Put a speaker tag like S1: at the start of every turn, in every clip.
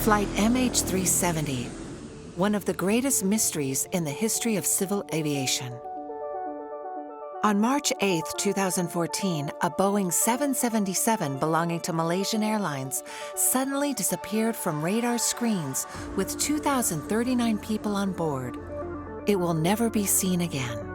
S1: Flight MH370, one of the greatest mysteries in the history of civil aviation. On March 8, 2014, a Boeing 777 belonging to Malaysian Airlines suddenly disappeared from radar screens with 2,039 people on board. It will never be seen again.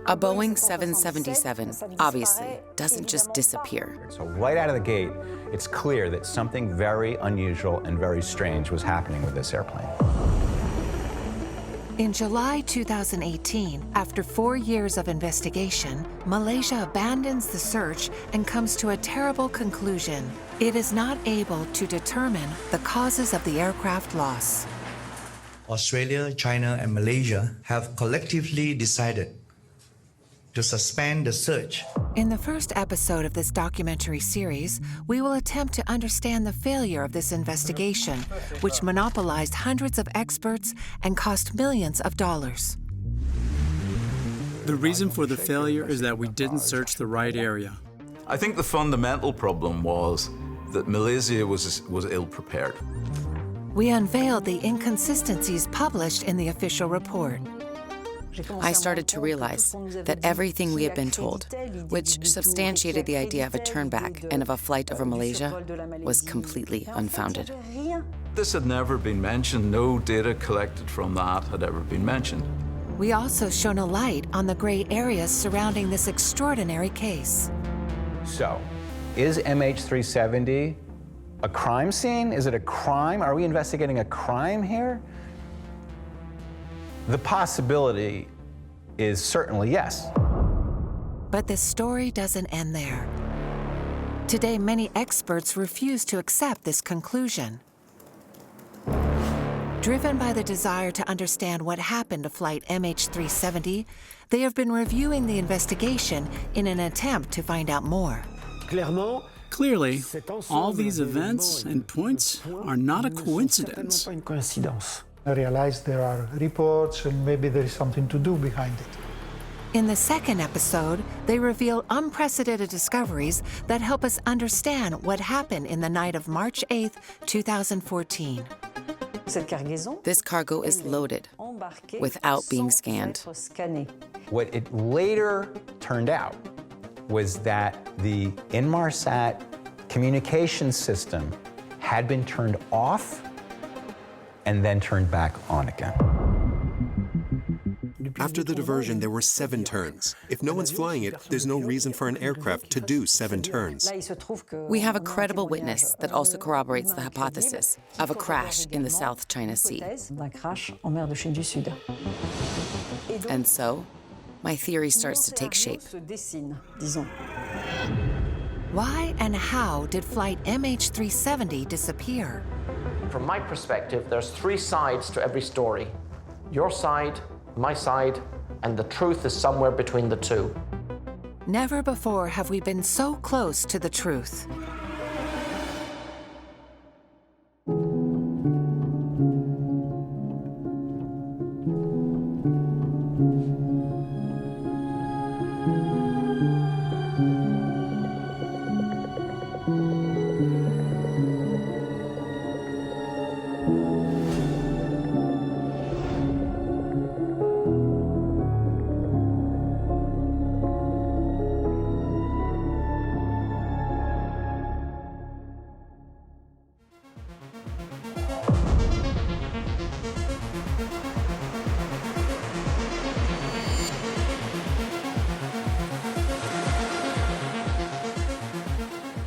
S2: A Boeing 777, obviously, doesn't just disappear.
S3: So right out of the gate, it's clear that something very unusual and very strange was happening with this airplane.
S1: In July 2018, after 4 years of investigation, Malaysia abandons the search and comes to a terrible conclusion. It is not able to determine the causes of the aircraft loss.
S4: Australia, China, and Malaysia have collectively decided to suspend the search.
S1: In the first episode of this documentary series, we will attempt to understand the failure of this investigation, which monopolized hundreds of experts and cost millions of dollars.
S5: The reason for the failure is that we didn't search the right area.
S6: I think the fundamental problem was that Malaysia was ill-prepared.
S1: We unveiled the inconsistencies published in the official report.
S2: I started to realize that everything we had been told, which substantiated the idea of a turnback and of a flight over Malaysia, was completely unfounded.
S6: This had never been mentioned. No data collected from that had ever been mentioned.
S1: We also shone a light on the gray areas surrounding this extraordinary case.
S3: So, is MH370 a crime scene? Is it a crime? Are we investigating a crime here? The possibility is certainly yes.
S1: But the story doesn't end there. Today, many experts refuse to accept this conclusion. Driven by the desire to understand what happened to Flight MH370, they have been reviewing the investigation in an attempt to find out more.
S5: Clearly, all these events and points are not a coincidence.
S7: I realize there are reports and maybe there is something to do behind it.
S1: In the second episode, they reveal unprecedented discoveries that help us understand what happened in the night of March 8, 2014.
S2: This cargo is loaded without being scanned.
S3: What it later turned out was that the Inmarsat communication system had been turned off and then turned back on again.
S8: After the diversion, there were 7 turns. If no one's flying it, there's no reason for an aircraft to do 7 turns.
S2: We have a credible witness that also corroborates the hypothesis of a crash in the South China Sea. And so, my theory starts to take shape.
S1: Why and how did Flight MH370 disappear?
S9: From my perspective, there's 3 sides to every story. Your side, my side, and the truth is somewhere between the two.
S1: Never before have we been so close to the truth.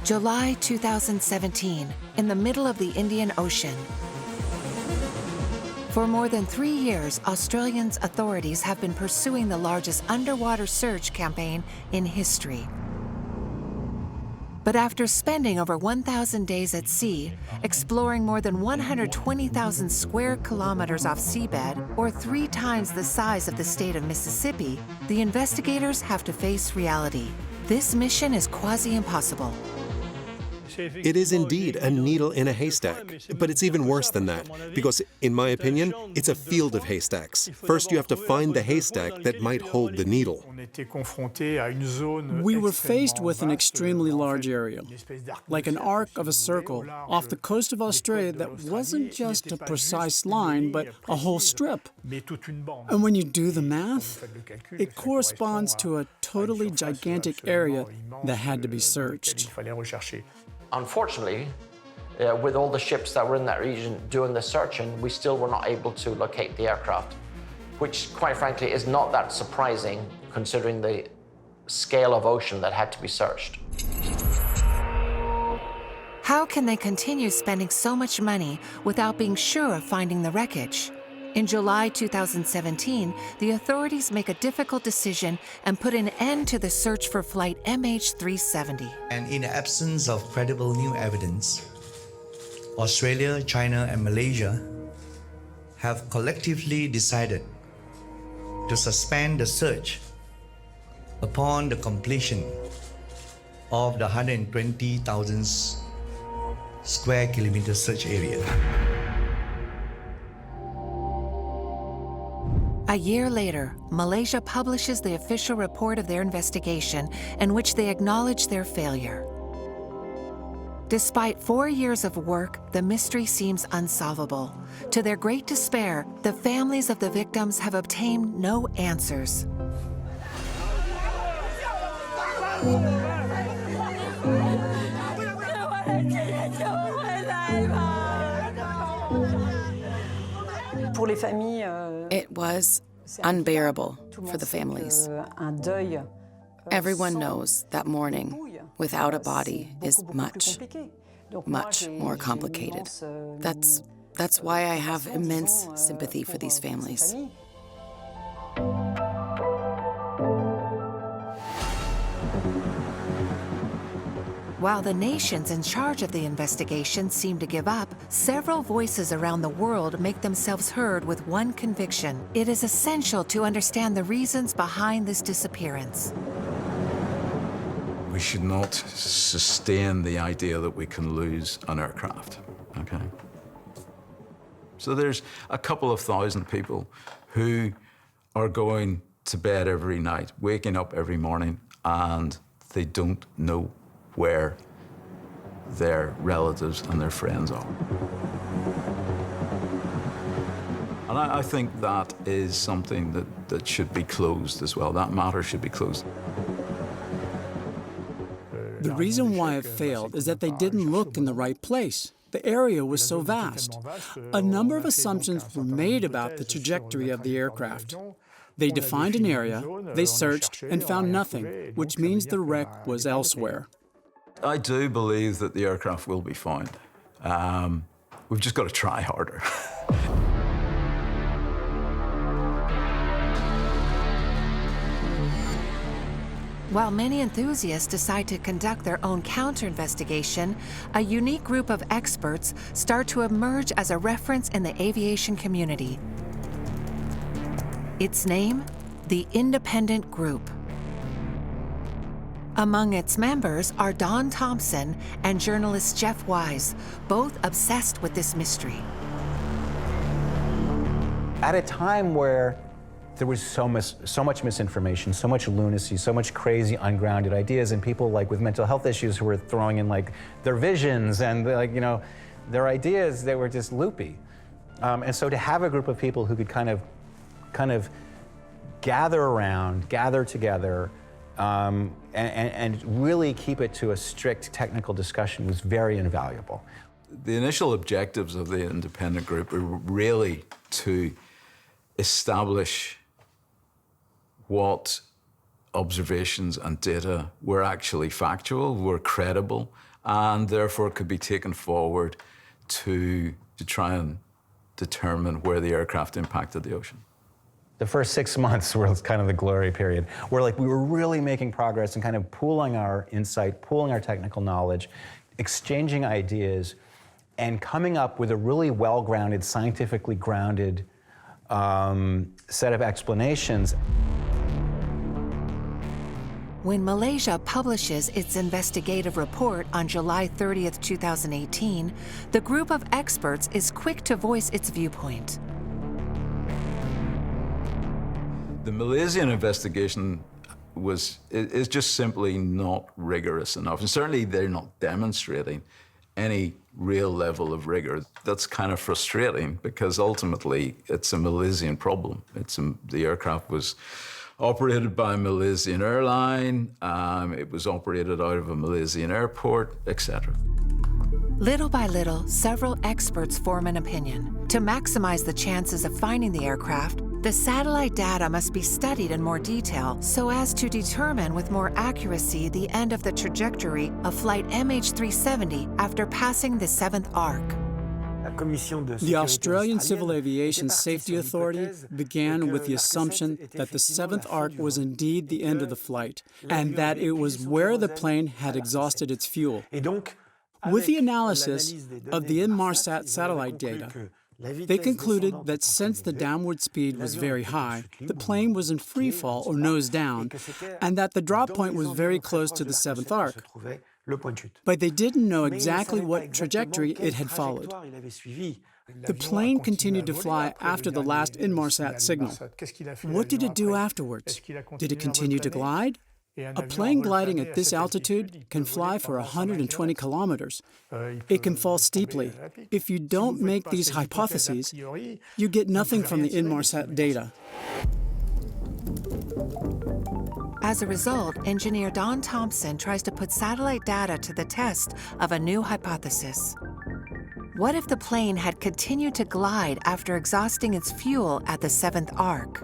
S1: July 2017, in the middle of the Indian Ocean. For more than 3 years, Australian authorities have been pursuing the largest underwater search campaign in history. But after spending over 1,000 days at sea, exploring more than 120,000 square kilometers off seabed, or 3 times the size of the state of Mississippi, the investigators have to face reality. This mission is quasi-impossible.
S8: It is indeed a needle in a haystack, but it's even worse than that, because, in my opinion, it's a field of haystacks. First, you have to find the haystack that might hold the needle.
S5: We were faced with an extremely large area, like an arc of a circle off the coast of Australia that wasn't just a precise line, but a whole strip. And when you do the math, it corresponds to a totally gigantic area that had to be searched.
S9: Unfortunately, with all the ships that were in that region doing the searching, we still were not able to locate the aircraft, which, quite frankly, is not that surprising considering the scale of ocean that had to be searched.
S1: How can they continue spending so much money without being sure of finding the wreckage? In July 2017, the authorities make a difficult decision and put an end to the search for Flight MH370.
S4: And in the absence of credible new evidence, Australia, China, and Malaysia have collectively decided to suspend the search upon the completion of the 120,000 square kilometer search area.
S1: A year later, Malaysia publishes the official report of their investigation in which they acknowledge their failure. Despite 4 years of work, the mystery seems unsolvable. To their great despair, the families of the victims have obtained no answers.
S2: It was unbearable for the families. Everyone knows that mourning without a body is much, much more complicated. That's why I have immense sympathy for these families.
S1: While the nations in charge of the investigation seem to give up, several voices around the world make themselves heard with one conviction: it is essential to understand the reasons behind this disappearance.
S6: We should not sustain the idea that we can lose an aircraft, okay? So there's a couple of thousand people who are going to bed every night, waking up every morning, and they don't know where their relatives and their friends are. And I think that is something that should be closed as well. That matter should be closed.
S5: The reason why it failed is that they didn't look in the right place. The area was so vast. A number of assumptions were made about the trajectory of the aircraft. They defined an area, they searched, and found nothing, which means the wreck was elsewhere.
S6: I do believe that the aircraft will be found. We've just got to try harder.
S1: While many enthusiasts decide to conduct their own counter-investigation, a unique group of experts start to emerge as a reference in the aviation community. Its name? The Independent Group. Among its members are Don Thompson and journalist Jeff Wise, both obsessed with this mystery.
S3: At a time where there was so much misinformation, so much lunacy, so much crazy, ungrounded ideas, and people like with mental health issues who were throwing in like their visions and like, you know, their ideas that were just loopy. And so to have a group of people who could kind of gather together, and really keep it to a strict technical discussion was very invaluable.
S6: The initial objectives of the independent group were really to establish what observations and data were actually factual, were credible, and therefore could be taken forward to try and determine where the aircraft impacted the ocean.
S3: The first 6 months were kind of the glory period, where like we were really making progress and kind of pooling our insight, pooling our technical knowledge, exchanging ideas, and coming up with a really well-grounded, scientifically grounded set of explanations.
S1: When Malaysia publishes its investigative report on July 30th, 2018, the group of experts is quick to voice its viewpoint.
S6: The Malaysian investigation is just simply not rigorous enough. And certainly they're not demonstrating any real level of rigor. That's kind of frustrating because ultimately it's a Malaysian problem. The aircraft was operated by a Malaysian airline, it was operated out of a Malaysian airport, etc.
S1: Little by little, several experts form an opinion. To maximize the chances of finding the aircraft, the satellite data must be studied in more detail so as to determine with more accuracy the end of the trajectory of Flight MH370 after passing the 7th arc.
S5: The Australian Civil Aviation Safety Authority began with the assumption that the 7th arc was indeed the end of the flight, and that it was where the plane had exhausted its fuel. With the analysis of the Inmarsat satellite data, they concluded that since the downward speed was very high, the plane was in free fall or nose down, and that the drop point was very close to the 7th arc. But they didn't know exactly what trajectory it had followed. The plane continued to fly after the last Inmarsat signal. What did it do afterwards? Did it continue to glide? A plane gliding at this altitude can fly for 120 kilometers. It can fall steeply. If you don't make these hypotheses, you get nothing from the Inmarsat data.
S1: As a result, engineer Don Thompson tries to put satellite data to the test of a new hypothesis. What if the plane had continued to glide after exhausting its fuel at the 7th arc?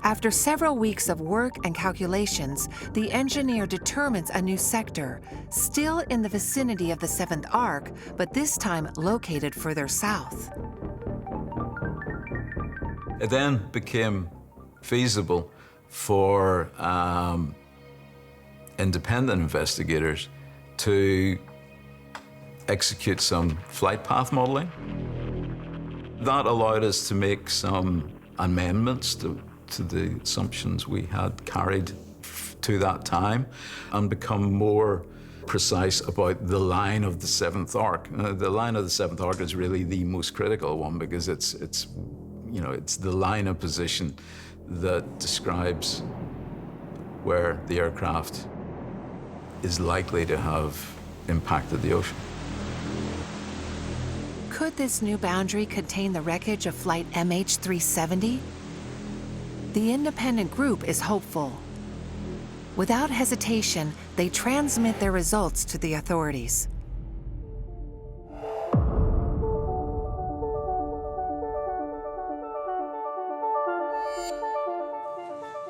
S1: After several weeks of work and calculations, the engineer determines a new sector, still in the vicinity of the 7th arc, but this time located further south.
S6: It then became feasible for independent investigators to execute some flight path modeling. That allowed us to make some amendments to the assumptions we had carried to that time and become more precise about the line of the 7th arc. The line of the 7th arc is really the most critical one because it's the line of position that describes where the aircraft is likely to have impacted the ocean.
S1: Could this new boundary contain the wreckage of Flight MH370? The independent group is hopeful. Without hesitation, they transmit their results to the authorities.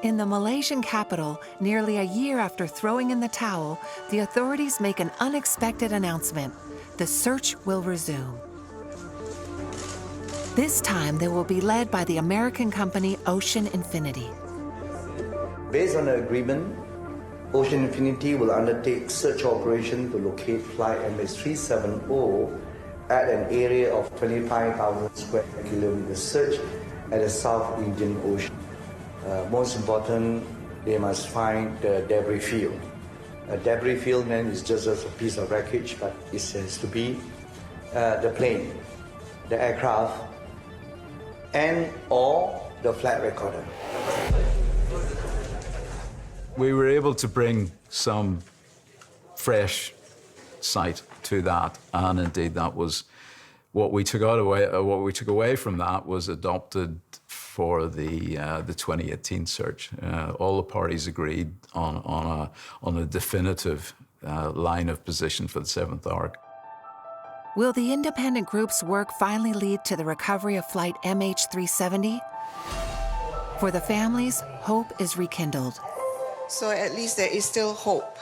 S1: In the Malaysian capital, nearly a year after throwing in the towel, the authorities make an unexpected announcement. The search will resume. This time, they will be led by the American company Ocean Infinity.
S4: Based on the agreement, Ocean Infinity will undertake search operation to locate Flight MH370 at an area of 25,000 square kilometers search at the South Indian Ocean. Most important, they must find the debris field. A debris field then is just a piece of wreckage, but it has to be the plane, the aircraft, and or the flight recorder.
S6: We were able to bring some fresh sight to that, and indeed that was what we took away from that was adopted for the 2018 search. All the parties agreed on a definitive line of position for the 7th arc.
S1: Will the independent group's work finally lead to the recovery of Flight MH370? For the families, hope is rekindled.
S10: So at least there is still hope.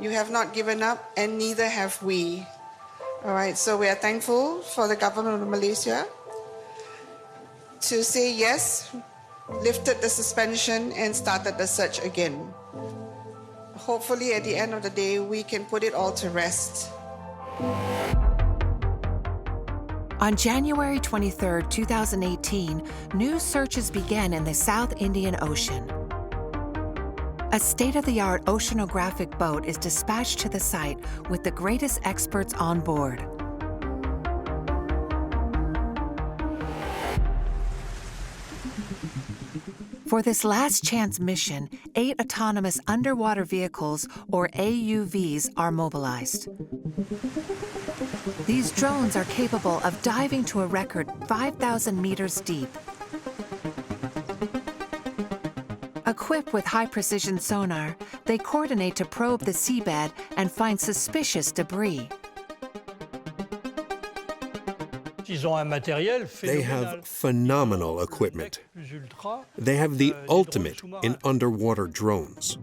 S10: You have not given up, and neither have we. All right, so we are thankful for the government of Malaysia to say yes, lifted the suspension and started the search again. Hopefully at the end of the day, we can put it all to rest.
S1: On January 23, 2018, new searches began in the South Indian Ocean. A state-of-the-art oceanographic boat is dispatched to the site with the greatest experts on board. For this last chance mission, 8 autonomous underwater vehicles, or AUVs, are mobilized. These drones are capable of diving to a record 5,000 meters deep. Equipped with high-precision sonar, they coordinate to probe the seabed and find suspicious debris.
S8: They have phenomenal equipment. They have the ultimate in underwater drones.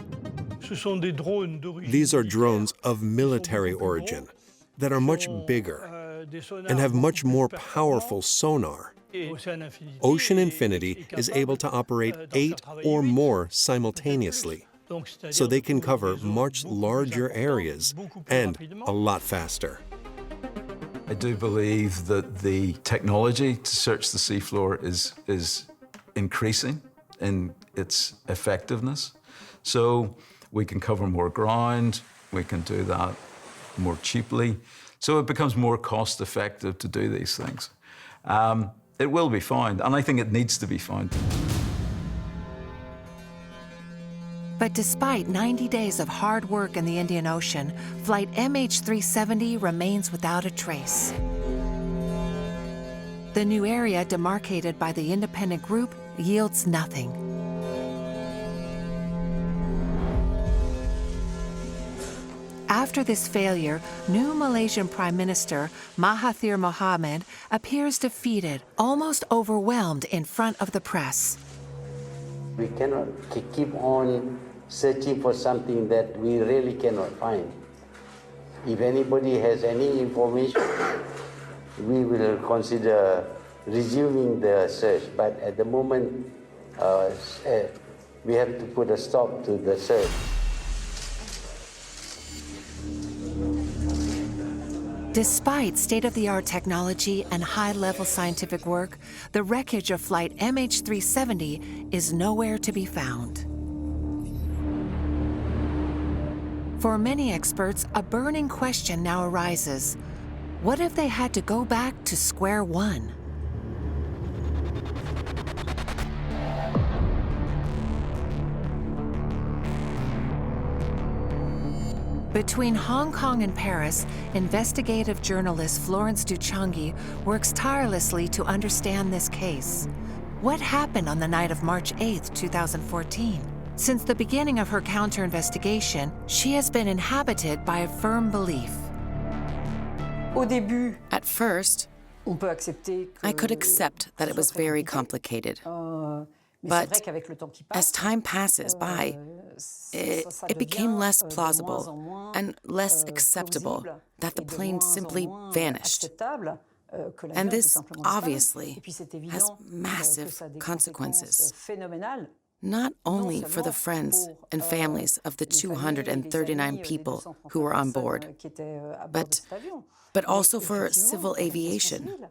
S8: These are drones of military origin that are much bigger and have much more powerful sonar. Ocean Infinity is able to operate 8 or more simultaneously, so they can cover much larger areas and a lot faster.
S6: I do believe that the technology to search the seafloor is increasing in its effectiveness. So we can cover more ground, we can do that more cheaply. So it becomes more cost effective to do these things. It will be found, and I think it needs to be found.
S1: But despite 90 days of hard work in the Indian Ocean, Flight MH370 remains without a trace. The new area demarcated by the independent group yields nothing. After this failure, new Malaysian Prime Minister Mahathir Mohamad appears defeated, almost overwhelmed in front of the press.
S11: We cannot keep on searching for something that we really cannot find. If anybody has any information, we will consider resuming the search. But at the moment, we have to put a stop to the search.
S1: Despite state-of-the-art technology and high-level scientific work, the wreckage of Flight MH370 is nowhere to be found. For many experts, a burning question now arises. What if they had to go back to square one? Between Hong Kong and Paris, investigative journalist Florence Duchangi works tirelessly to understand this case. What happened on the night of March 8, 2014? Since the beginning of her counter-investigation, she has been inhabited by a firm belief.
S2: At first, I could accept that it was very complicated. But as time passes by, it became less plausible and less acceptable that the plane simply vanished. And this, obviously, has massive consequences, not only for the friends and families of the 239 people who were on board, but also for civil aviation.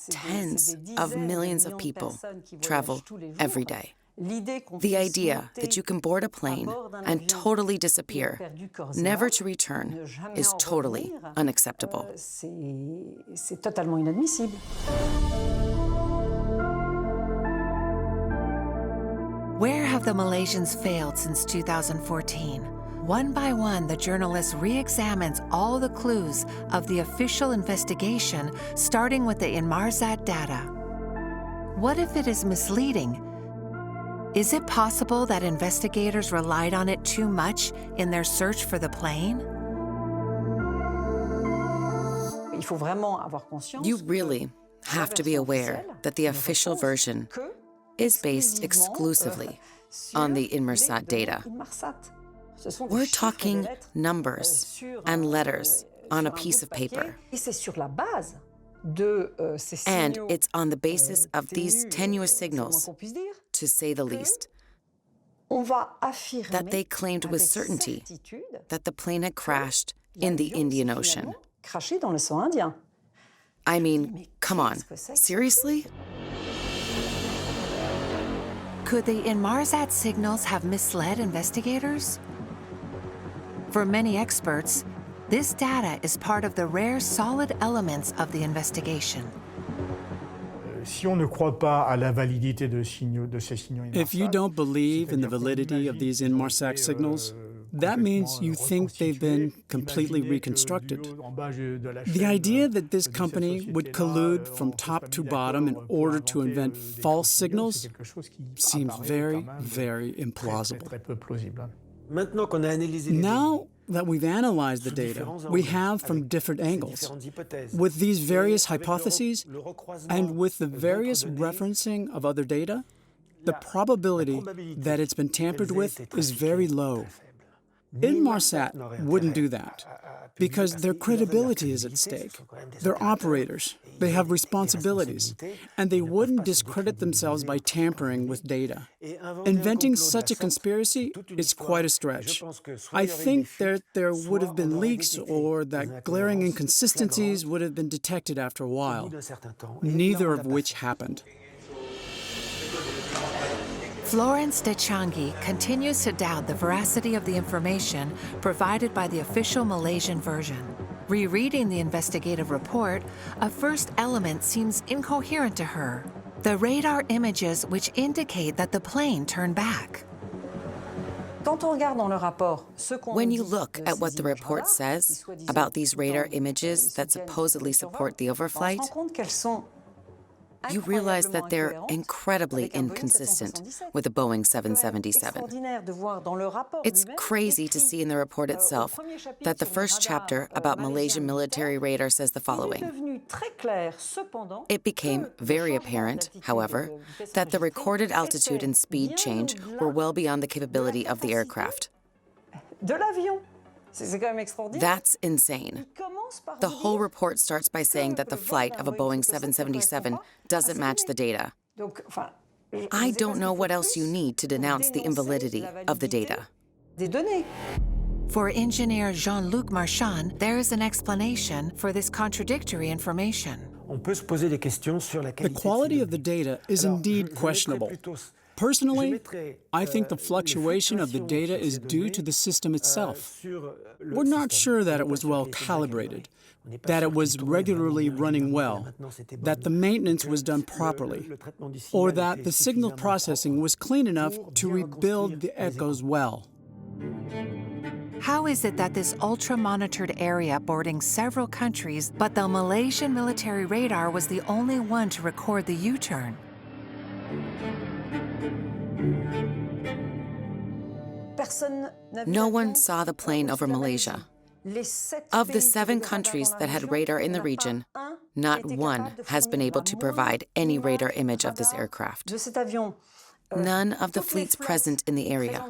S2: Tens of millions of people travel every day. The idea that you can board a plane and totally disappear, never to return, is totally unacceptable.
S1: Where have the Malaysians failed since 2014? One by one, the journalist re-examines all the clues of the official investigation, starting with the Inmarsat data. What if it is misleading? Is it possible that investigators relied on it too much in their search for the plane?
S2: You really have to be aware that the official version is based exclusively on the Inmarsat data. We're talking numbers and letters on a piece of paper. And it's on the basis of these tenuous signals, to say the least, that they claimed with certainty that the plane had crashed in the Indian Ocean. I mean, come on, seriously?
S1: Could the Inmarsat signals have misled investigators? For many experts, this data is part of the rare solid elements of the investigation.
S5: If you don't believe in the validity of these Inmarsat signals, that means you think they've been completely reconstructed. The idea that this company would collude from top to bottom in order to invent false signals seems very, very implausible. Now that we've analyzed the data we have from different angles, with these various hypotheses and with the various referencing of other data, the probability that it's been tampered with is very low. Inmarsat wouldn't do that because their credibility is at stake. They're operators, they have responsibilities, and they wouldn't discredit themselves by tampering with data. Inventing such a conspiracy is quite a stretch. I think that there would have been leaks or that glaring inconsistencies would have been detected after a while, neither of which happened.
S1: Florence de Changi continues to doubt the veracity of the information provided by the official Malaysian version. Rereading the investigative report, a first element seems incoherent to her: the radar images which indicate that the plane turned back.
S2: When you look at what the report says about these radar images that supposedly support the overflight, you realize that they're incredibly inconsistent with the Boeing 777. It's crazy to see in the report itself that the first chapter about Malaysian military radar says the following. It became very apparent, however, that the recorded altitude and speed change were well beyond the capability of the aircraft. That's insane. The whole report starts by saying that the flight of a Boeing 777 doesn't match the data. I don't know what else you need to denounce the invalidity of the data.
S1: For engineer Jean-Luc Marchand, there is an explanation for this contradictory information.
S5: The quality of the data is indeed questionable. Personally, I think the fluctuation of the data is due to the system itself. We're not sure that it was well calibrated, that it was regularly running well, that the maintenance was done properly, or that the signal processing was clean enough to rebuild the echoes well.
S1: How is it that this ultra-monitored area boarding several countries, but the Malaysian military radar was the only one to record the U-turn?
S2: No one saw the plane over Malaysia. Of the 7 countries that had radar in the region, not one has been able to provide any radar image of this aircraft. None of the fleets present in the area,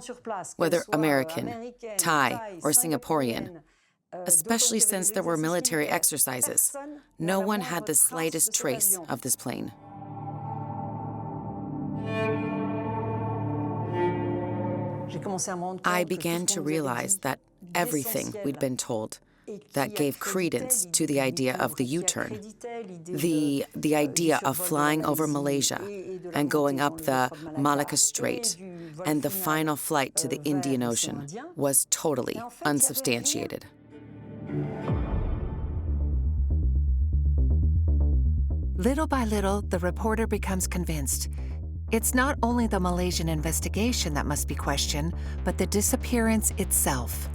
S2: whether American, Thai, or Singaporean, especially since there were military exercises, no one had the slightest trace of this plane. I began to realize that everything we'd been told that gave credence to the idea of the U-turn, the idea of flying over Malaysia and going up the Malacca Strait and the final flight to the Indian Ocean was totally unsubstantiated.
S1: Little by little, the reporter becomes convinced. It's not only the Malaysian investigation that must be questioned, but the disappearance itself.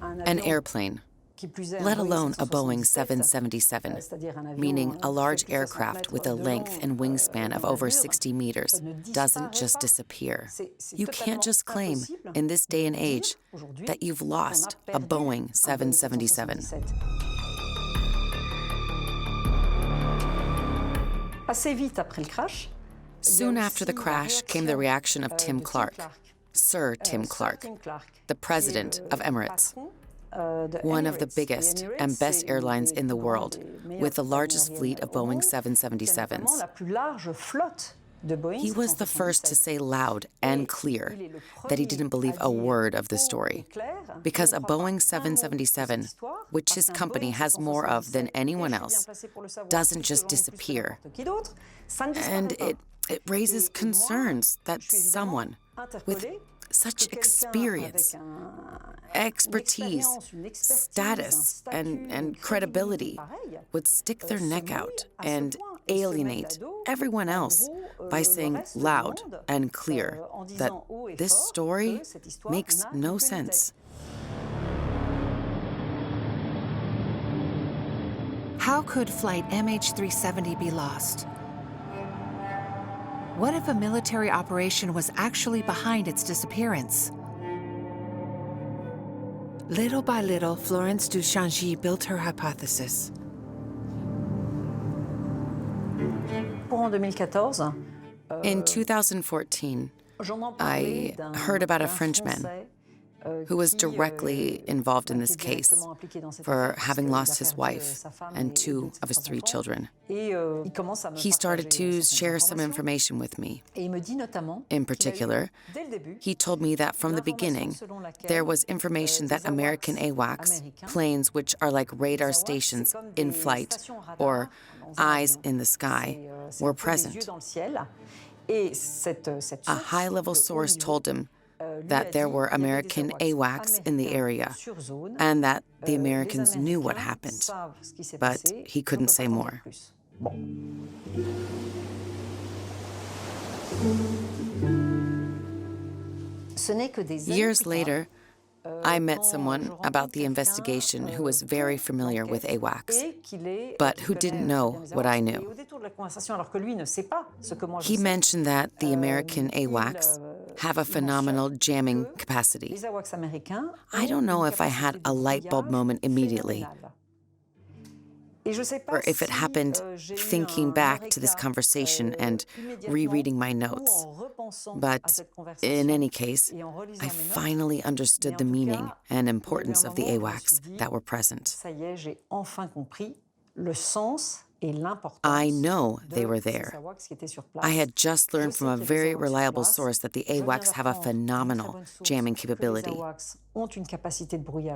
S2: An airplane, let alone a Boeing 777, meaning a large aircraft with a length and wingspan of over 60 meters, doesn't just disappear. You can't just claim, in this day and age, that you've lost a Boeing 777. Soon after the crash came the reaction of Tim Clark, Sir Tim Clark, the president of Emirates, one of the biggest and best airlines in the world, with the largest fleet of Boeing 777s. He was the first to say loud and clear that he didn't believe a word of the story, because a Boeing 777, which his company has more of than anyone else, doesn't just disappear. And it raises concerns that someone with such experience, expertise, status, and credibility would stick their neck out and alienate everyone else by saying loud and clear that this story makes no sense.
S1: How could Flight MH370 be lost? What if a military operation was actually behind its disappearance? Little by little, Florence de Changy built her hypothesis.
S2: In 2014, I heard about a Frenchman who was directly involved in this case for having lost his wife and 2 of his 3 children. He started to share some information with me. In particular, he told me that from the beginning, there was information that American AWACS, planes which are like radar stations in flight or eyes in the sky, were present. A high-level source told him that there were American AWACS in the area and that the Americans knew what happened, but he couldn't say more. Years later, I met someone about the investigation who was very familiar with AWACS, but who didn't know what I knew. He mentioned that the American AWACS have a phenomenal jamming capacity. I don't know if I had a light bulb moment immediately, or if it happened thinking back to this conversation and rereading my notes. But in any case, I finally understood the meaning and importance of the AWACS that were present. I know they were there. I had just learned from a very reliable source that the AWACS have a phenomenal jamming capability.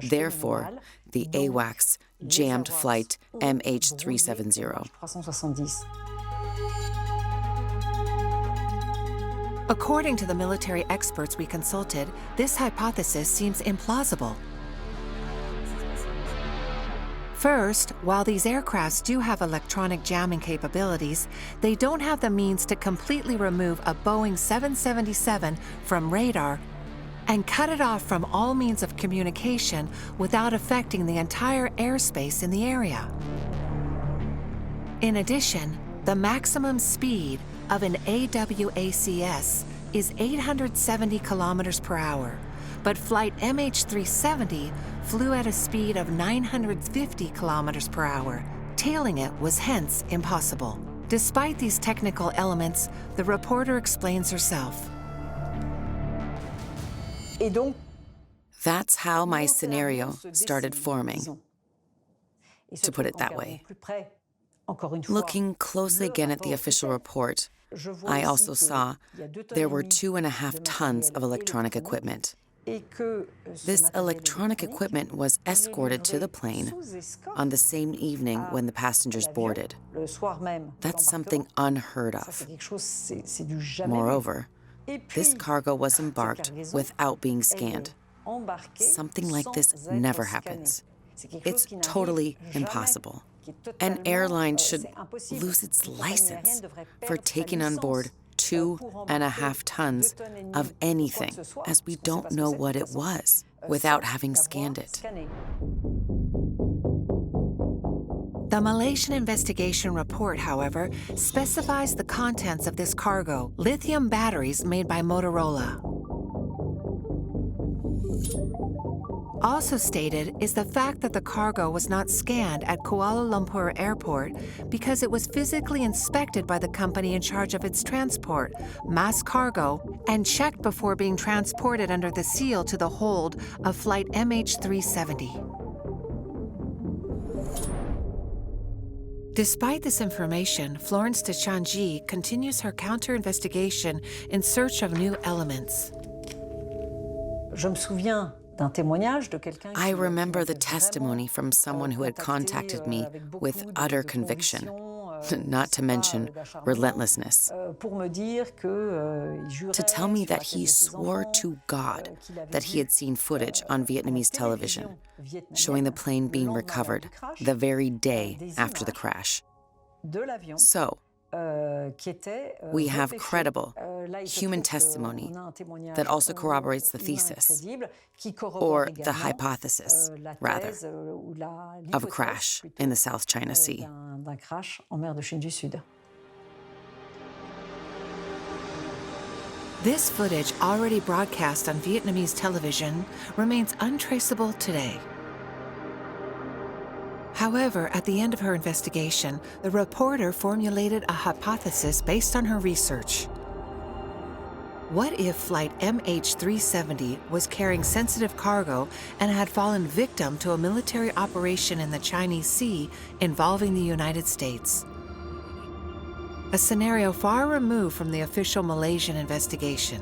S2: Therefore, the AWACS jammed Flight MH370.
S1: According to the military experts we consulted, this hypothesis seems implausible. First, while these aircrafts do have electronic jamming capabilities, they don't have the means to completely remove a Boeing 777 from radar and cut it off from all means of communication without affecting the entire airspace in the area. In addition, the maximum speed of an AWACS is 870 kilometers per hour, but Flight MH370 flew at a speed of 950 kilometers per hour. Tailing it was hence impossible. Despite these technical elements, the reporter explains herself.
S2: That's how my scenario started forming, to put it that way. Looking closely again at the official report, I also saw there were 2.5 tons of electronic equipment. This electronic equipment was escorted to the plane on the same evening when the passengers boarded. That's something unheard of. Moreover, this cargo was embarked without being scanned. Something like this never happens. It's totally impossible. An airline should lose its license for taking on board 2.5 tons of anything, as we don't know what it was, without having scanned it.
S1: The Malaysian investigation report, however, specifies the contents of this cargo: lithium batteries made by Motorola. Also stated is the fact that the cargo was not scanned at Kuala Lumpur Airport because it was physically inspected by the company in charge of its transport, mass cargo, and checked before being transported under the seal to the hold of Flight MH370. Despite this information, Florence de Changy continues her counter-investigation in search of new elements.
S2: I remember the testimony from someone who had contacted me with utter conviction. not to mention relentlessness, to tell me that he swore to God that he had seen footage on Vietnamese television showing the plane being recovered the very day after the crash. So, we have credible human testimony that also corroborates the thesis, or the hypothesis, rather, of a crash in the South China Sea.
S1: This footage, already broadcast on Vietnamese television, remains untraceable today. However, at the end of her investigation, the reporter formulated a hypothesis based on her research. What if Flight MH370 was carrying sensitive cargo and had fallen victim to a military operation in the Chinese Sea involving the United States? A scenario far removed from the official Malaysian investigation.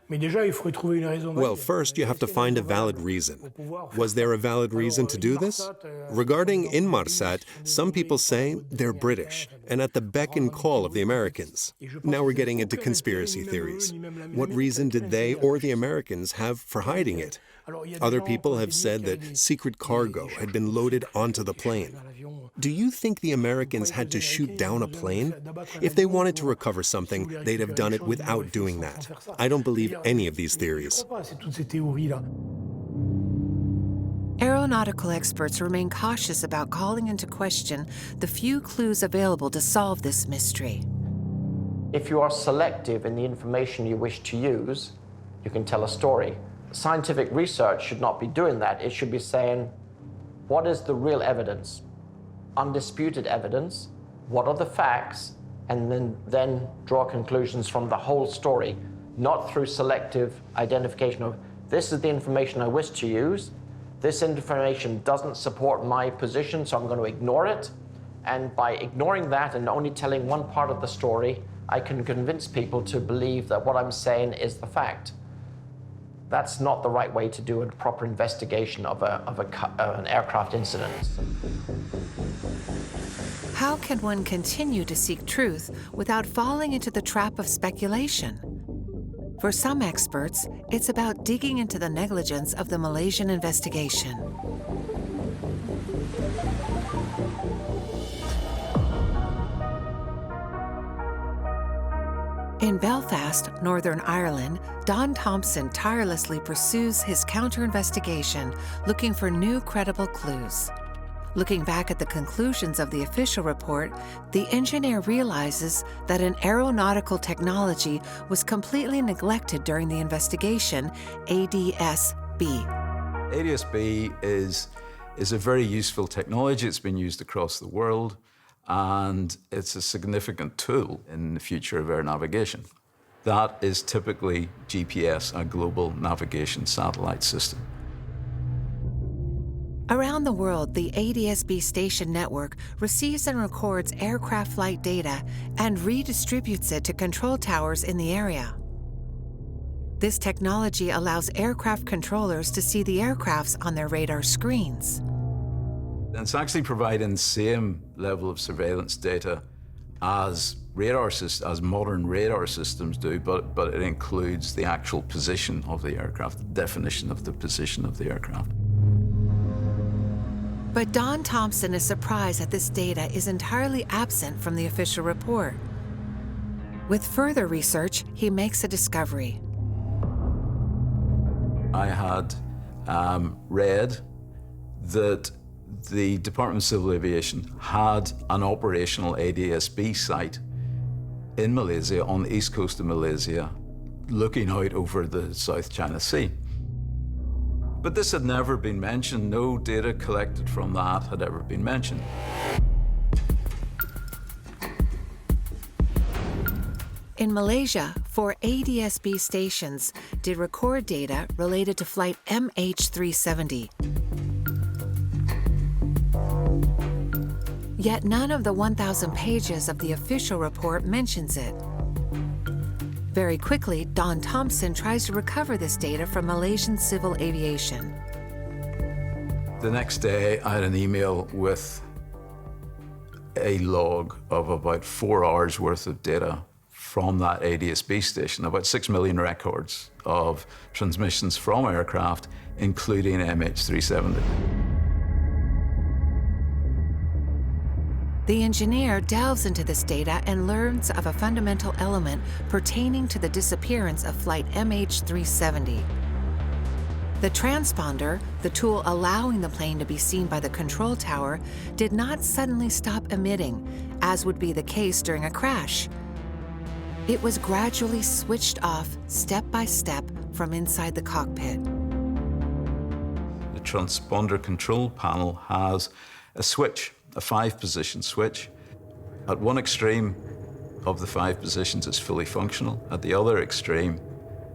S8: Well, first you have to find a valid reason. Was there a valid reason to do this? Regarding Inmarsat, some people say they're British and at the beck and call of the Americans. Now we're getting into conspiracy theories. What reason did they or the Americans have for hiding it? Other people have said that secret cargo had been loaded onto the plane. Do you think the Americans had to shoot down a plane? If they wanted to recover something, they'd have done it without doing that. I don't believe any of these theories.
S1: Aeronautical experts remain cautious about calling into question the few clues available to solve this mystery.
S9: If you are selective in the information you wish to use, you can tell a story. Scientific research should not be doing that. It should be saying, what is the real evidence? Undisputed evidence, what are the facts, and then draw conclusions from the whole story, not through selective identification of, this is the information I wish to use, this information doesn't support my position, so I'm going to ignore it, and by ignoring that and only telling one part of the story, I can convince people to believe that what I'm saying is the fact. That's not the right way to do a proper investigation of an aircraft incident.
S1: How can one continue to seek truth without falling into the trap of speculation? For some experts, it's about digging into the negligence of the Malaysian investigation. In Belfast, Northern Ireland, Don Thompson tirelessly pursues his counter-investigation, looking for new credible clues. Looking back at the conclusions of the official report, the engineer realizes that an aeronautical technology was completely neglected during the investigation, ADS-B.
S6: ADS-B is a very useful technology. It's been used across the world, and it's a significant tool in the future of air navigation. That is typically GPS, a global navigation satellite system.
S1: Around the world, the ADS-B station network receives and records aircraft flight data and redistributes it to control towers in the area. This technology allows aircraft controllers to see the aircrafts on their radar screens.
S6: It's actually providing the same level of surveillance data as modern radar systems do, but it includes the actual position of the aircraft, the definition of the position of the aircraft.
S1: But Don Thompson is surprised that this data is entirely absent from the official report. With further research, he makes a discovery.
S6: I had read that the Department of Civil Aviation had an operational ADS-B site in Malaysia, on the east coast of Malaysia, looking out over the South China Sea. But this had never been mentioned. No data collected from that had ever been mentioned.
S1: In Malaysia, 4 ADS-B stations did record data related to Flight MH370. Yet none of the 1,000 pages of the official report mentions it. Very quickly, Don Thompson tries to recover this data from Malaysian Civil Aviation.
S6: The next day, I had an email with a log of about 4 hours worth of data from that ADS-B station, about 6 million records of transmissions from aircraft, including MH370.
S1: The engineer delves into this data and learns of a fundamental element pertaining to the disappearance of Flight MH370. The transponder, the tool allowing the plane to be seen by the control tower, did not suddenly stop emitting, as would be the case during a crash. It was gradually switched off step by step from inside the cockpit.
S6: The transponder control panel has a switch, a 5-position switch. At one extreme of the 5 positions, it's fully functional. At the other extreme,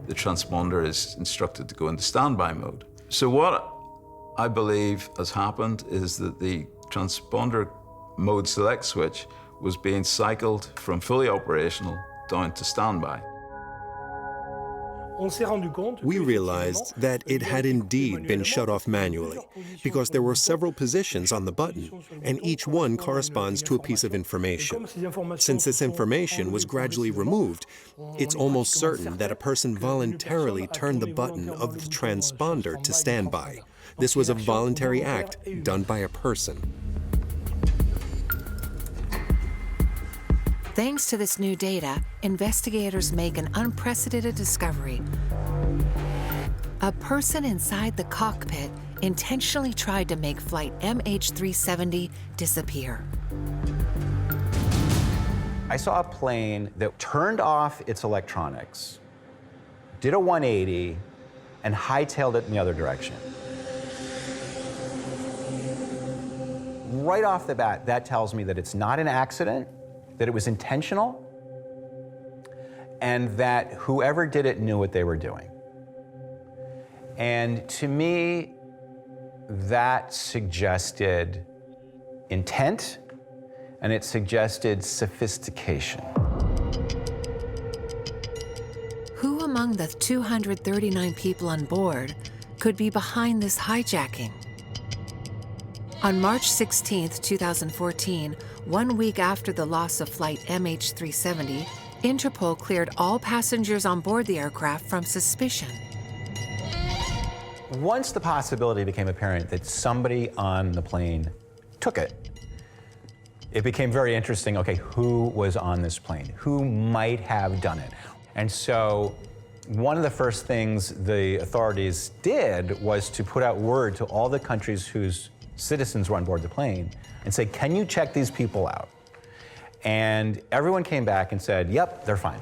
S6: the transponder is instructed to go into standby mode. So what I believe has happened is that the transponder mode select switch was being cycled from fully operational down to standby.
S8: We realized that it had indeed been shut off manually because there were several positions on the button, and each one corresponds to a piece of information. Since this information was gradually removed, it's almost certain that a person voluntarily turned the button of the transponder to standby. This was a voluntary act done by a person.
S1: Thanks to this new data, investigators make an unprecedented discovery. A person inside the cockpit intentionally tried to make Flight MH370 disappear.
S3: I saw a plane that turned off its electronics, did a 180, and hightailed it in the other direction. Right off the bat, that tells me that it's not an accident, that it was intentional, and that whoever did it knew what they were doing. And to me, that suggested intent, and it suggested sophistication.
S1: Who among the 239 people on board could be behind this hijacking? On March 16, 2014, 1 week after the loss of Flight MH370, Interpol cleared all passengers on board the aircraft from suspicion.
S3: Once the possibility became apparent that somebody on the plane took it, it became very interesting, okay, who was on this plane? Who might have done it? And so one of the first things the authorities did was to put out word to all the countries whose citizens were on board the plane and say, can you check these people out? And everyone came back and said, yep, they're fine.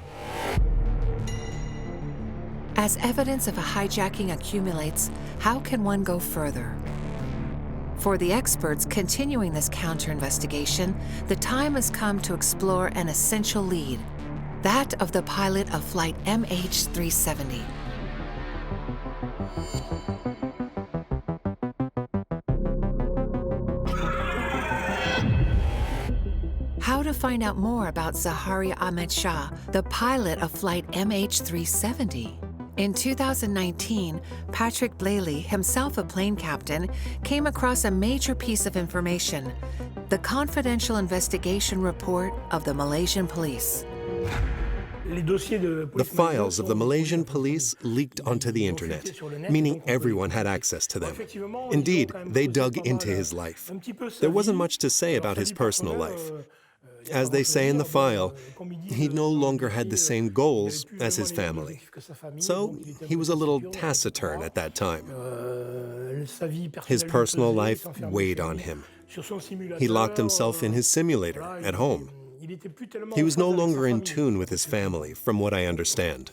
S1: As evidence of a hijacking accumulates, how can one go further? For the experts continuing this counter-investigation, the time has come to explore an essential lead, that of the pilot of Flight MH370. How to find out more about Zaharia Ahmed Shah, the pilot of Flight MH370. In 2019, Patrick Blaley, himself a plane captain, came across a major piece of information, the confidential investigation report of the Malaysian police.
S8: The files of the Malaysian police leaked onto the internet, meaning everyone had access to them. Indeed, they dug into his life. There wasn't much to say about his personal life. As they say in the file, he no longer had the same goals as his family. So he was a little taciturn at that time. His personal life weighed on him. He locked himself in his simulator at home. He was no longer in tune with his family, from what I understand.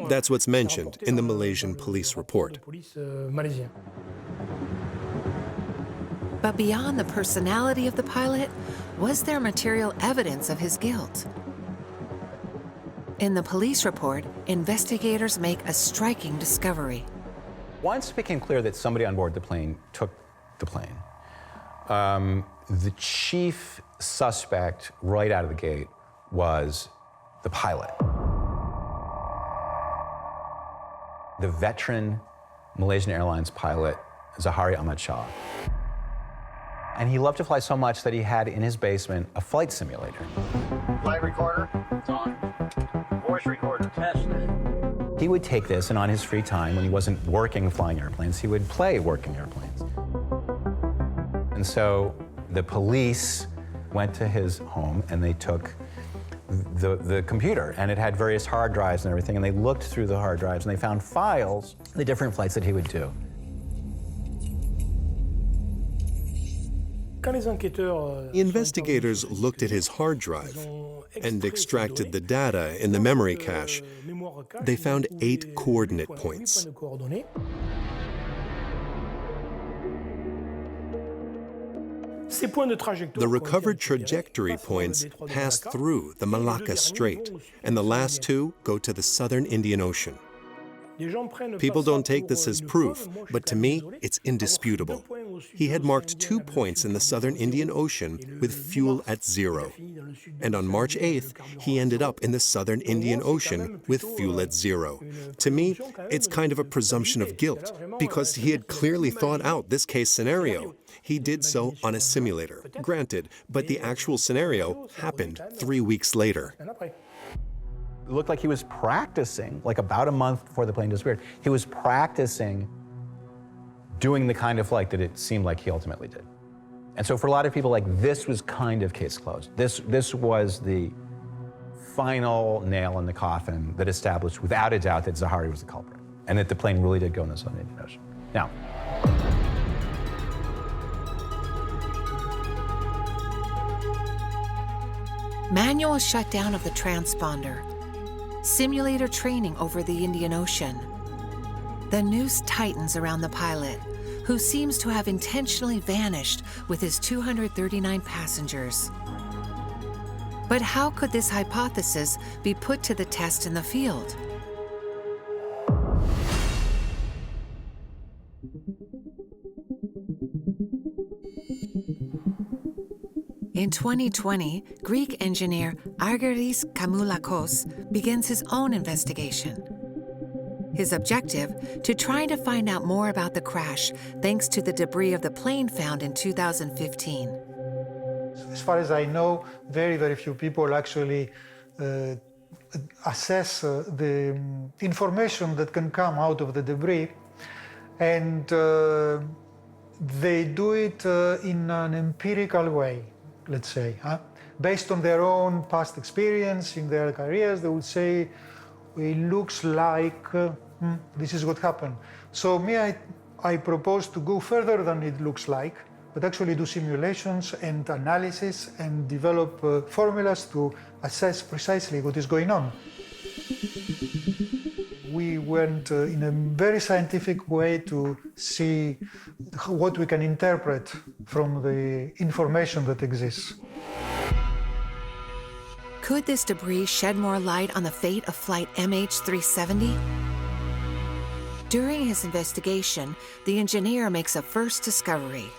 S8: That's what's mentioned in the Malaysian police report.
S1: But beyond the personality of the pilot, was there material evidence of his guilt? In the police report, investigators make a striking discovery.
S3: Once it became clear that somebody on board the plane took the plane, the chief suspect right out of the gate was the pilot. The veteran Malaysian Airlines pilot, Zaharie Ahmad Shah. And he loved to fly so much that he had in his basement a flight simulator.
S12: Flight recorder, it's on. Voice recorder, test.
S3: He would take this, and on his free time, when he wasn't working flying airplanes, he would play working airplanes. And so the police went to his home and they took the computer, and it had various hard drives and everything, and they looked through the hard drives and they found files, the different flights that he would do.
S8: Investigators looked at his hard drive and extracted the data in the memory cache. They found 8 coordinate points. The recovered trajectory points pass through the Malacca Strait, and the last 2 go to the southern Indian Ocean. People don't take this as proof, but to me, it's indisputable. He had marked 2 points in the southern Indian Ocean with fuel at 0. And on March 8th, he ended up in the southern Indian Ocean with fuel at 0. To me, it's kind of a presumption of guilt, because he had clearly thought out this case scenario. He did so on a simulator, granted, but the actual scenario happened 3 weeks later.
S3: It looked like he was practicing, like about a month before the plane disappeared, he was practicing doing the kind of flight that it seemed like he ultimately did. And so for a lot of people, like, this was kind of case closed. This was the final nail in the coffin that established without a doubt that Zaharie was the culprit and that the plane really did go in the Southern Indian Ocean. Now,
S1: manual shutdown of the transponder, simulator training over the Indian Ocean. The noose tightens around the pilot, who seems to have intentionally vanished with his 239 passengers. But how could this hypothesis be put to the test in the field? In 2020, Greek engineer Argyris Kamoulakos begins his own investigation. His objective, to try to find out more about the crash thanks to the debris of the plane found in 2015.
S7: As far as I know, very, very few people actually assess the information that can come out of the debris, and they do it in an empirical way, let's say. Based on their own past experience in their careers, they would say, it looks like this is what happened. So I propose to go further than it looks like, but actually do simulations and analysis and develop formulas to assess precisely what is going on. We went in a very scientific way to see what we can interpret from the information that exists.
S1: Could this debris shed more light on the fate of Flight MH370? During his investigation, the engineer makes a first discovery.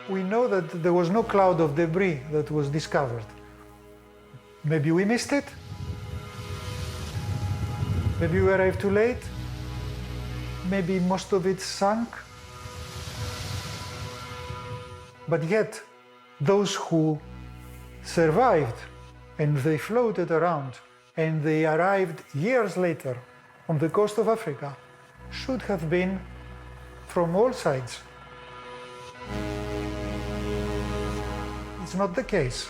S7: We know that there was no cloud of debris that was discovered. Maybe we missed it? Maybe we arrived too late? Maybe most of it sank? But yet, those who survived and they floated around and they arrived years later on the coast of Africa should have been from all sides. It's not the case.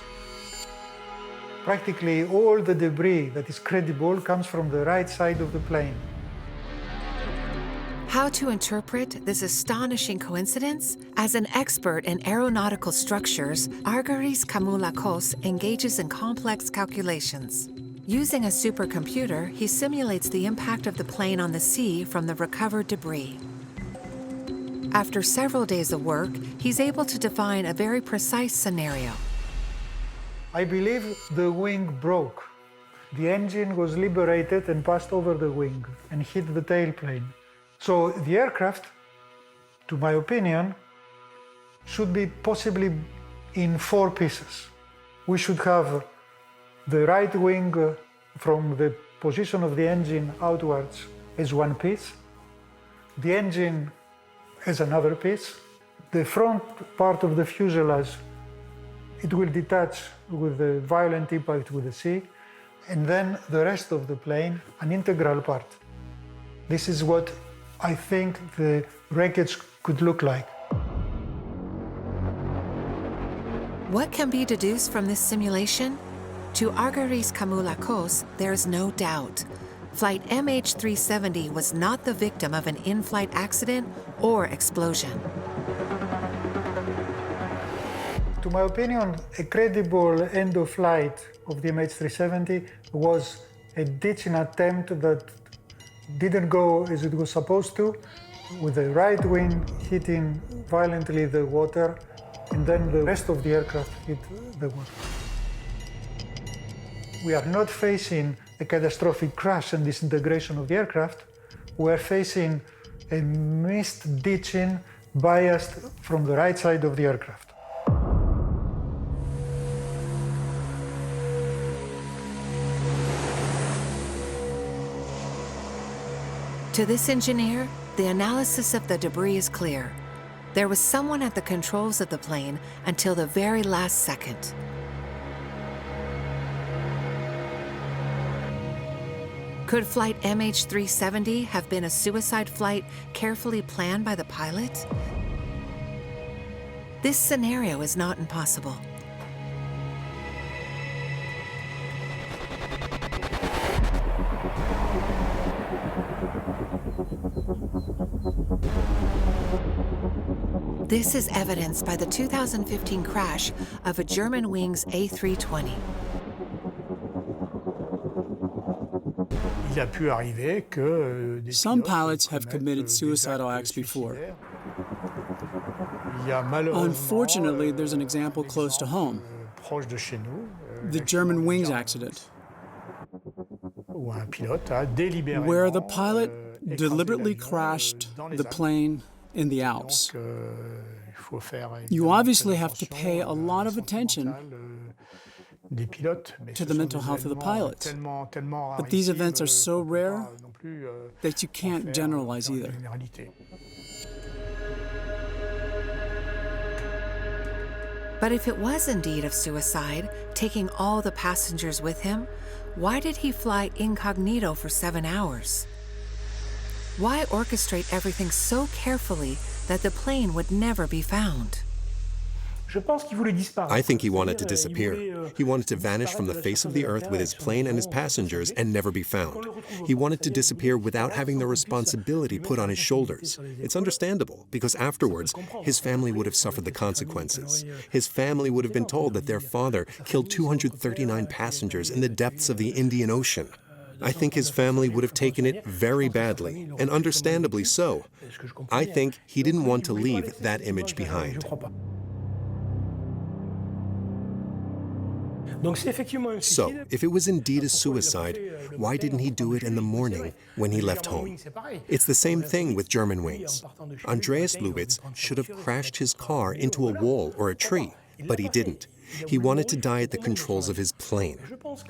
S7: Practically all the debris that is credible comes from the right side of the plane.
S1: How to interpret this astonishing coincidence? As an expert in aeronautical structures, Argyris Kamoulakos engages in complex calculations. Using a supercomputer, he simulates the impact of the plane on the sea from the recovered debris. After several days of work, he's able to define a very precise scenario.
S7: I believe the wing broke. The engine was liberated and passed over the wing and hit the tailplane. So the aircraft, to my opinion, should be possibly in 4 pieces. We should have the right wing from the position of the engine outwards as one piece, the engine as another piece. The front part of the fuselage, it will detach with a violent impact with the sea, and then the rest of the plane, an integral part. This is what I think the wreckage could look like.
S1: What can be deduced from this simulation? To Argyris Kamulakos, there is no doubt. Flight MH370 was not the victim of an in-flight accident or explosion.
S7: To my opinion, a credible end of flight of the MH370 was a ditching attempt that didn't go as it was supposed to, with the right wing hitting violently the water, and then the rest of the aircraft hit the water. We are not facing a catastrophic crash and disintegration of the aircraft. We are facing a missed ditching biased from the right side of the aircraft.
S1: To this engineer, the analysis of the debris is clear. There was someone at the controls of the plane until the very last second. Could Flight MH370 have been a suicide flight carefully planned by the pilot? This scenario is not impossible. This is evidenced by the 2015 crash of a Germanwings A320.
S5: Some pilots have committed suicidal acts before. Unfortunately, there's an example close to home. The Germanwings accident, where the pilot deliberately crashed the plane in the Alps. You obviously have to pay a lot of attention to the mental health of the pilots. But these events are so rare that you can't generalize either.
S1: But if it was indeed of suicide, taking all the passengers with him, why did he fly incognito for 7 hours? Why orchestrate everything so carefully that the plane would never be found?
S8: I think he wanted to disappear. He wanted to vanish from the face of the earth with his plane and his passengers and never be found. He wanted to disappear without having the responsibility put on his shoulders. It's understandable, because afterwards, his family would have suffered the consequences. His family would have been told that their father killed 239 passengers in the depths of the Indian Ocean. I think his family would have taken it very badly, and understandably so. I think he didn't want to leave that image behind. So, if it was indeed a suicide, why didn't he do it in the morning when he left home? It's the same thing with Germanwings. Andreas Lubitz should have crashed his car into a wall or a tree, but he didn't. He wanted to die at the controls of his plane.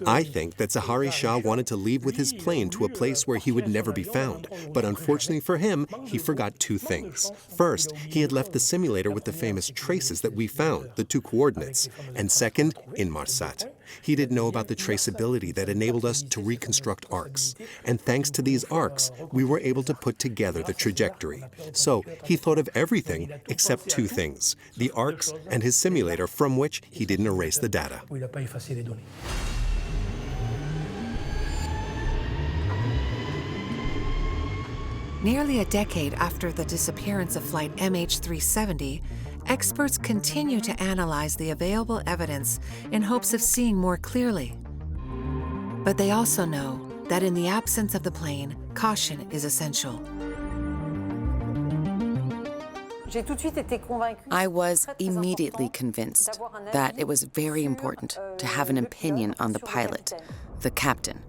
S8: I think that Zaharie Shah wanted to leave with his plane to a place where he would never be found. But unfortunately for him, he forgot two things. First, he had left the simulator with the famous traces that we found, the 2 coordinates. And second, Inmarsat. He didn't know about the traceability that enabled us to reconstruct arcs. And thanks to these arcs, we were able to put together the trajectory. So he thought of everything except 2 things, the arcs and his simulator, from which he didn't erase the data.
S1: Nearly a decade after the disappearance of Flight MH370, experts continue to analyze the available evidence in hopes of seeing more clearly. But they also know that in the absence of the plane, caution is essential.
S2: I was immediately convinced that it was very important to have an opinion on the pilot, the captain.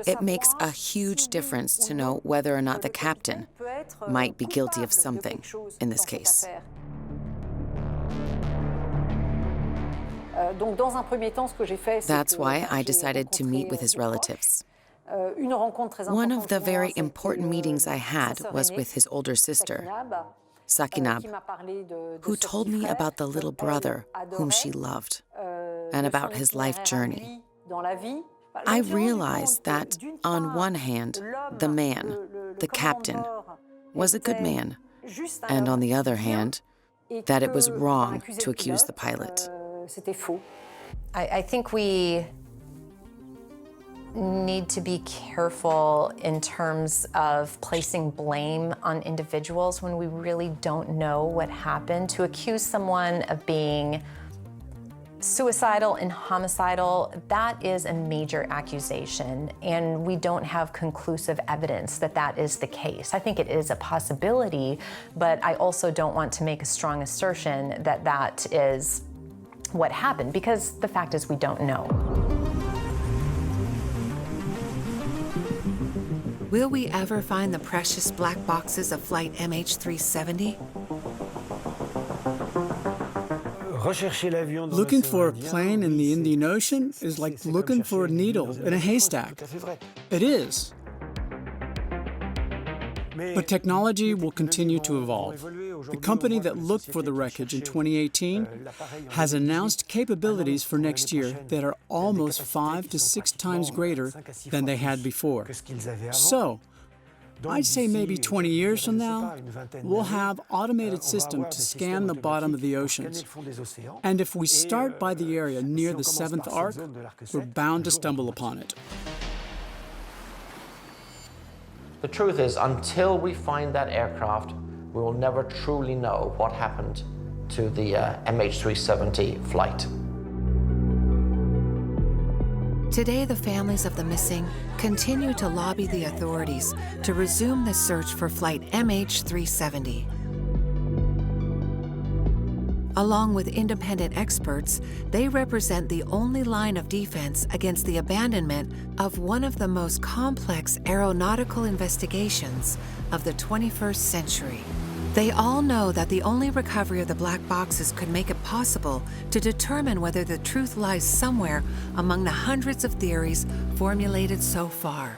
S2: It makes a huge difference to know whether or not the captain might be guilty of something in this case. That's why I decided to meet with his relatives. One of the very important meetings I had was with his older sister, Sakinab, who told me about the little brother whom she loved and about his life journey. I realized that, on one hand, the man, the captain, was a good man, and on the other hand, that it was wrong to accuse the pilot.
S13: I think we need to be careful in terms of placing blame on individuals when we really don't know what happened. To accuse someone of being suicidal and homicidal, that is a major accusation, and we don't have conclusive evidence that that is the case. I think it is a possibility, but I also don't want to make a strong assertion that that is what happened, because the fact is we don't know.
S1: Will we ever find the precious black boxes of Flight MH370?
S5: Looking for a plane in the Indian Ocean is like looking for a needle in a haystack. It is. But technology will continue to evolve. The company that looked for the wreckage in 2018 has announced capabilities for next year that are almost 5 to 6 times greater than they had before. So, I'd say maybe 20 years from now, we'll have automated systems to scan the bottom of the oceans. And if we start by the area near the 7th arc, we're bound to stumble upon it.
S9: The truth is, until we find that aircraft, we will never truly know what happened to the MH370 flight.
S1: Today, the families of the missing continue to lobby the authorities to resume the search for Flight MH370. Along with independent experts, they represent the only line of defense against the abandonment of one of the most complex aeronautical investigations of the 21st century. They all know that the only recovery of the black boxes could make it possible to determine whether the truth lies somewhere among the hundreds of theories formulated so far.